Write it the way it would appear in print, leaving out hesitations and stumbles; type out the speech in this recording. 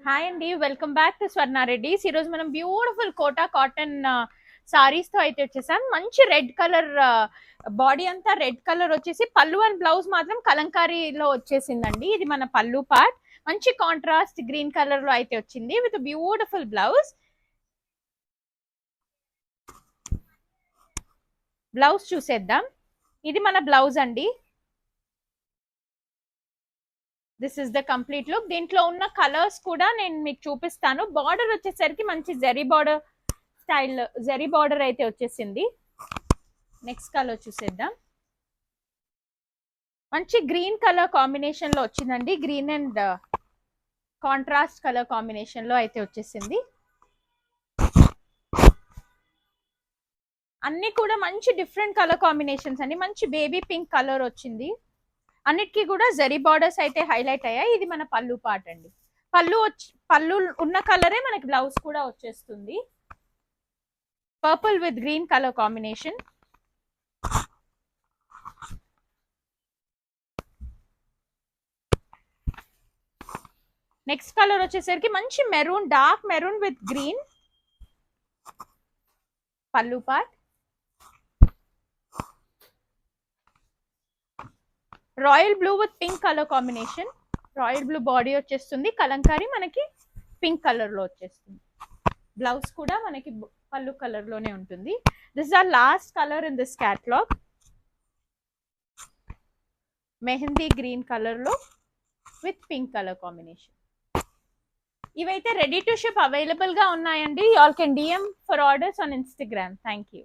Hi అండి, welcome back to స్వర్ణారెడ్డిస్. ఈరోజు మనం బ్యూటిఫుల్ కోటా కాటన్ సారీస్ తో అయితే వచ్చేసాం. మంచి రెడ్ కలర్ బాడీ అంతా రెడ్ కలర్ వచ్చేసి పళ్ళు అండ్ బ్లౌజ్ మాత్రం కలంకారీలో వచ్చేసిందండి. ఇది మన పళ్ళు పార్ట్. మంచి కాంట్రాస్ట్ గ్రీన్ కలర్ లో అయితే వచ్చింది విత్ బ్యూటిఫుల్ బ్లౌజ్. బ్లౌజ్ చూసేద్దాం. ఇది మన బ్లౌజ్ అండి. This is the complete look. దీంట్లో ఉన్న కలర్స్ కూడా నేను మీకు చూపిస్తాను. బార్డర్ వచ్చేసరికి మంచి zari border style, zari border అయితే వచ్చేసింది. నెక్స్ట్ కలర్ చూసేద్దాం. మంచి గ్రీన్ కలర్ కాంబినేషన్ లో వచ్చిందండి. Green and contrast colour combination లో అయితే వచ్చేసింది. అన్ని కూడా మంచి డిఫరెంట్ కలర్ కాంబినేషన్స్ అండి. మంచి బేబీ పింక్ కలర్ వచ్చింది. అన్నిటికీ కూడా జరీ బార్డర్స్ అయితే హైలైట్ అయ్యాయి. ఇది మన పళ్ళు పార్ట్ అండి. పళ్ళు ఉన్న కలరే మనకి బ్లౌజ్ కూడా వచ్చేస్తుంది. Purple with green colour combination. Next colour వచ్చేసరికి మంచి maroon, dark maroon with green. పళ్ళు part. Royal blue with pink colour combination. Royal blue body వచ్చేస్తుంది. కలంకారీ మనకి పింక్ కలర్ లో వచ్చేస్తుంది. బ్లౌజ్ కూడా మనకి పళ్ళు కలర్ లోనే ఉంటుంది. This are last colour in this catalogue. Mehndi green colour లో విత్ పింక్ కలర్ కాంబినేషన్. ఇవైతే రెడీ టు షిప్ అవైలబుల్ గా ఉన్నాయండి. You all can DM for orders on Instagram. Thank you.